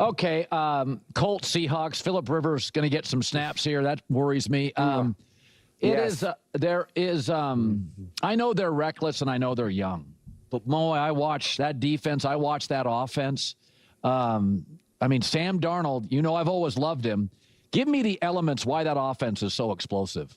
Okay, Colts, Seahawks. Phillip Rivers going to get some snaps here. That worries me. Yes. There is. I know they're reckless and I know they're young, but Mo, I watch that defense. I watch that offense. I mean, Sam Darnold. You know, I've always loved him. Give me the elements why that offense is so explosive.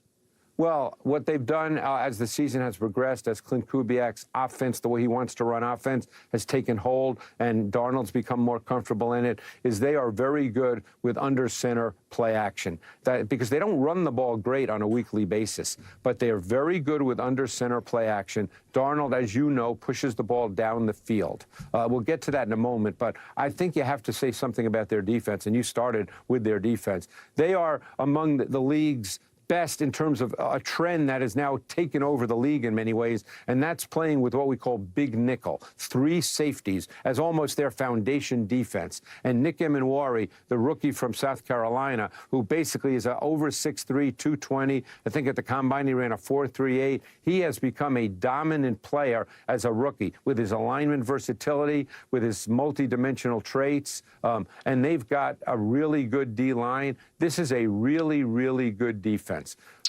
Well, what they've done as the season has progressed, as Clint Kubiak's offense, the way he wants to run offense, has taken hold, and Darnold's become more comfortable in it, is they are very good with under center play action. Because they don't run the ball great on a weekly basis, but they are very good with under center play action. Darnold, as you know, pushes the ball down the field. We'll get to that in a moment, but I think you have to say something about their defense, and you started with their defense. They are among the league's best in terms of a trend that has now taken over the league in many ways, and that's playing with what we call big nickel, 3 safeties as almost their foundation defense. And Nick Emenwari, the rookie from South Carolina, who basically is over 6'3", 220. I think at the combine he ran a 4.38. He has become a dominant player as a rookie with his alignment versatility, with his multi-dimensional traits, and they've got a really good D-line. This is a really, really good defense.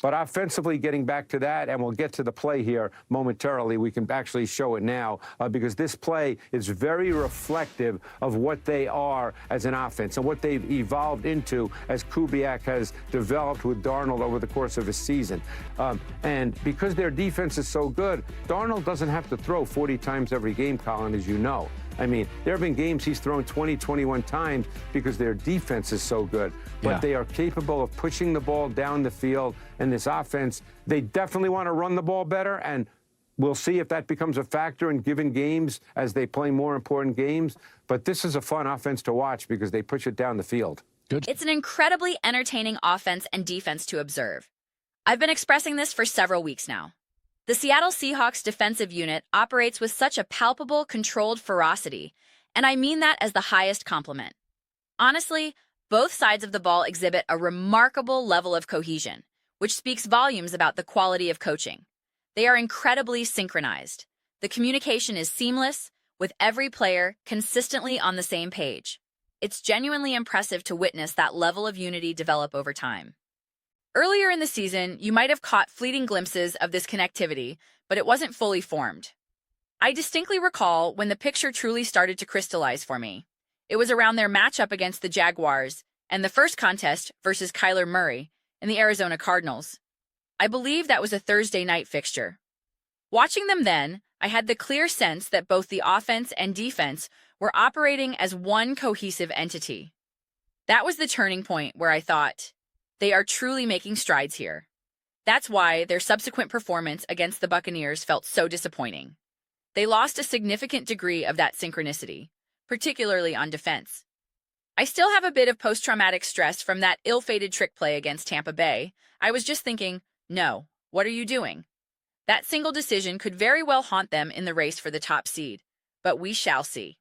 But offensively, getting back to that, and we'll get to the play here momentarily, we can actually show it now, because this play is very reflective of what they are as an offense and what they've evolved into as Kubiak has developed with Darnold over the course of a season. And because their defense is so good, Darnold doesn't have to throw 40 times every game, Colin, as you know. I mean, there have been games he's thrown 20, 21 times because their defense is so good. But they are capable of pushing the ball down the field. And this offense, they definitely want to run the ball better. And we'll see if that becomes a factor in given games as they play more important games. But this is a fun offense to watch because they push it down the field. Good. It's an incredibly entertaining offense and defense to observe. I've been expressing this for several weeks now. The Seattle Seahawks defensive unit operates with such a palpable, controlled ferocity, and I mean that as the highest compliment. Honestly, both sides of the ball exhibit a remarkable level of cohesion, which speaks volumes about the quality of coaching. They are incredibly synchronized. The communication is seamless, with every player consistently on the same page. It's genuinely impressive to witness that level of unity develop over time. Earlier in the season, you might have caught fleeting glimpses of this connectivity, but it wasn't fully formed. I distinctly recall when the picture truly started to crystallize for me. It was around their matchup against the Jaguars and the first contest versus Kyler Murray and the Arizona Cardinals. I believe that was a Thursday night fixture. Watching them then, I had the clear sense that both the offense and defense were operating as one cohesive entity. That was the turning point where I thought, they are truly making strides here. That's why their subsequent performance against the Buccaneers felt so disappointing. They lost a significant degree of that synchronicity, particularly on defense. I still have a bit of post-traumatic stress from that ill-fated trick play against Tampa Bay. I was just thinking, no, what are you doing? That single decision could very well haunt them in the race for the top seed, but we shall see.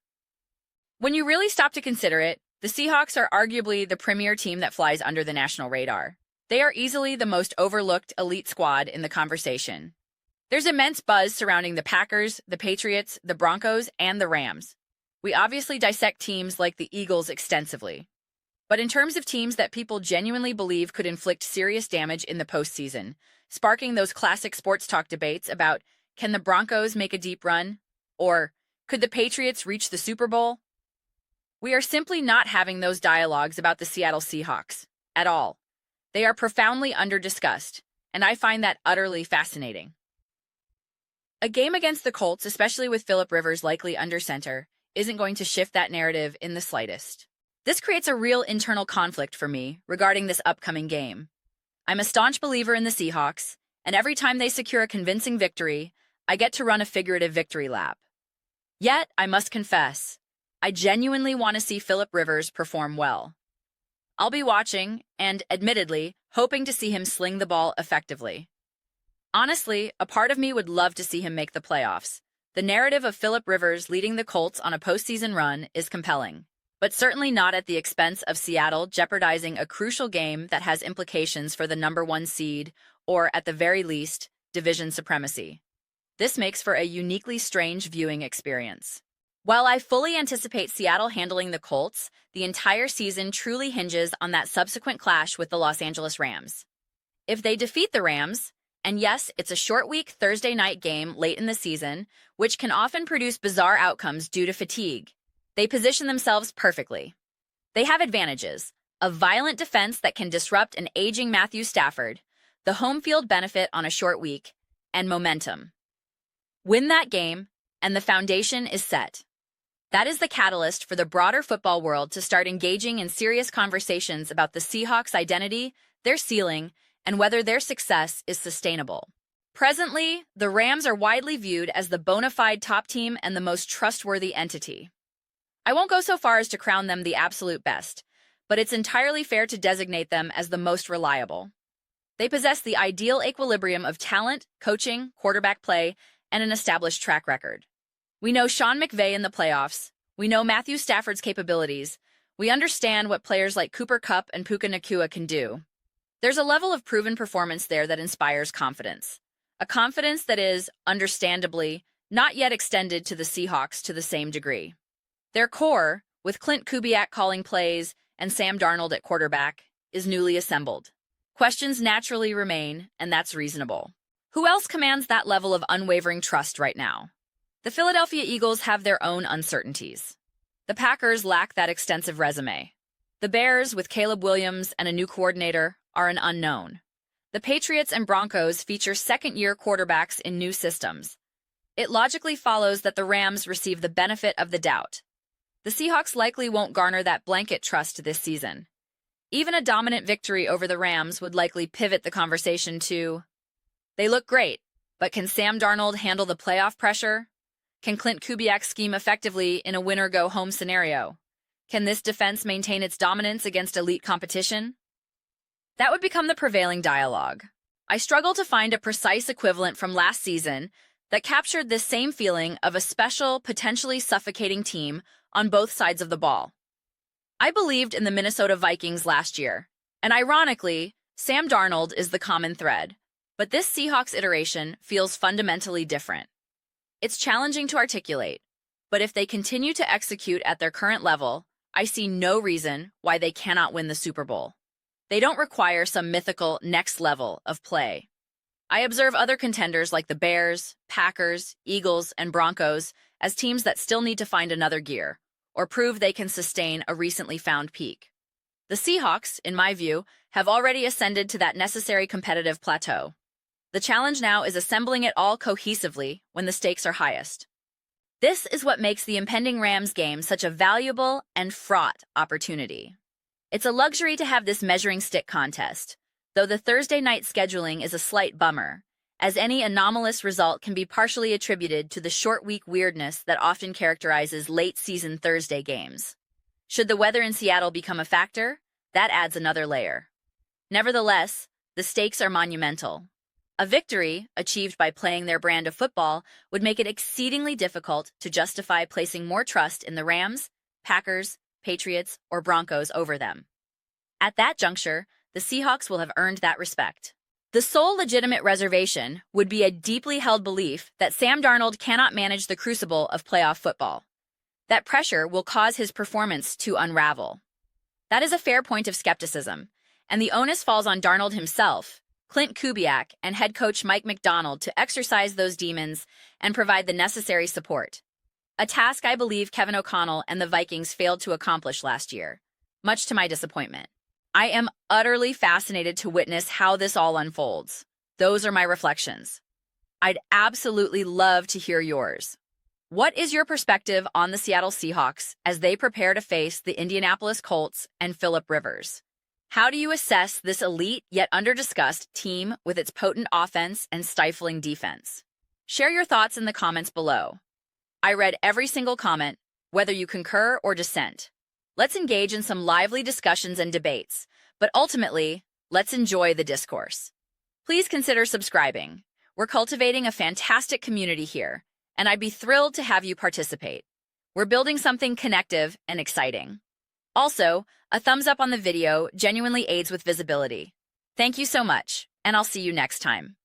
When you really stop to consider it, the Seahawks are arguably the premier team that flies under the national radar. They are easily the most overlooked elite squad in the conversation. There's immense buzz surrounding the Packers, the Patriots, the Broncos, and the Rams. We obviously dissect teams like the Eagles extensively. But in terms of teams that people genuinely believe could inflict serious damage in the postseason, sparking those classic sports talk debates about, can the Broncos make a deep run? Or, could the Patriots reach the Super Bowl? We are simply not having those dialogues about the Seattle Seahawks at all. They are profoundly under-discussed, and I find that utterly fascinating. A game against the Colts, especially with Phillip Rivers likely under center, isn't going to shift that narrative in the slightest. This creates a real internal conflict for me regarding this upcoming game. I'm a staunch believer in the Seahawks, and every time they secure a convincing victory, I get to run a figurative victory lap. Yet, I must confess, I genuinely want to see Phillip Rivers perform well. I'll be watching and, admittedly, hoping to see him sling the ball effectively. Honestly, a part of me would love to see him make the playoffs. The narrative of Phillip Rivers leading the Colts on a postseason run is compelling, but certainly not at the expense of Seattle jeopardizing a crucial game that has implications for the #1 seed or, at the very least, division supremacy. This makes for a uniquely strange viewing experience. While I fully anticipate Seattle handling the Colts, the entire season truly hinges on that subsequent clash with the Los Angeles Rams. If they defeat the Rams, and yes, it's a short week Thursday night game late in the season, which can often produce bizarre outcomes due to fatigue, they position themselves perfectly. They have advantages: a violent defense that can disrupt an aging Matthew Stafford, the home field benefit on a short week, and momentum. Win that game, and the foundation is set. That is the catalyst for the broader football world to start engaging in serious conversations about the Seahawks' identity, their ceiling, and whether their success is sustainable. Presently, the Rams are widely viewed as the bona fide top team and the most trustworthy entity. I won't go so far as to crown them the absolute best, but it's entirely fair to designate them as the most reliable. They possess the ideal equilibrium of talent, coaching, quarterback play, and an established track record. We know Sean McVay in the playoffs. We know Matthew Stafford's capabilities. We understand what players like Cooper Kupp and Puka Nacua can do. There's a level of proven performance there that inspires confidence. A confidence that is, understandably, not yet extended to the Seahawks to the same degree. Their core, with Clint Kubiak calling plays and Sam Darnold at quarterback, is newly assembled. Questions naturally remain, and that's reasonable. Who else commands that level of unwavering trust right now? The Philadelphia Eagles have their own uncertainties. The Packers lack that extensive resume. The Bears, with Caleb Williams and a new coordinator, are an unknown. The Patriots and Broncos feature second-year quarterbacks in new systems. It logically follows that the Rams receive the benefit of the doubt. The Seahawks likely won't garner that blanket trust this season. Even a dominant victory over the Rams would likely pivot the conversation to, they look great, but can Sam Darnold handle the playoff pressure? Can Clint Kubiak scheme effectively in a win-or-go-home scenario? Can this defense maintain its dominance against elite competition? That would become the prevailing dialogue. I struggle to find a precise equivalent from last season that captured this same feeling of a special, potentially suffocating team on both sides of the ball. I believed in the Minnesota Vikings last year, and ironically, Sam Darnold is the common thread. But this Seahawks iteration feels fundamentally different. It's challenging to articulate, but if they continue to execute at their current level, I see no reason why they cannot win the Super Bowl. They don't require some mythical next level of play. I observe other contenders like the Bears, Packers, Eagles, and Broncos as teams that still need to find another gear or prove they can sustain a recently found peak. The Seahawks, in my view, have already ascended to that necessary competitive plateau. The challenge now is assembling it all cohesively when the stakes are highest. This is what makes the impending Rams game such a valuable and fraught opportunity. It's a luxury to have this measuring stick contest, though the Thursday night scheduling is a slight bummer, as any anomalous result can be partially attributed to the short week weirdness that often characterizes late-season Thursday games. Should the weather in Seattle become a factor, that adds another layer. Nevertheless, the stakes are monumental. A victory, achieved by playing their brand of football, would make it exceedingly difficult to justify placing more trust in the Rams, Packers, Patriots, or Broncos over them. At that juncture, the Seahawks will have earned that respect. The sole legitimate reservation would be a deeply held belief that Sam Darnold cannot manage the crucible of playoff football. That pressure will cause his performance to unravel. That is a fair point of skepticism, and the onus falls on Darnold himself, Clint Kubiak, and head coach Mike Macdonald to exercise those demons and provide the necessary support. A task I believe Kevin O'Connell and the Vikings failed to accomplish last year, much to my disappointment. I am utterly fascinated to witness how this all unfolds. Those are my reflections. I'd absolutely love to hear yours. What is your perspective on the Seattle Seahawks as they prepare to face the Indianapolis Colts and Phillip Rivers? How do you assess this elite yet under-discussed team with its potent offense and stifling defense? Share your thoughts in the comments below. I read every single comment, whether you concur or dissent. Let's engage in some lively discussions and debates, but ultimately, let's enjoy the discourse. Please consider subscribing. We're cultivating a fantastic community here, and I'd be thrilled to have you participate. We're building something connective and exciting. Also, a thumbs up on the video genuinely aids with visibility. Thank you so much, and I'll see you next time.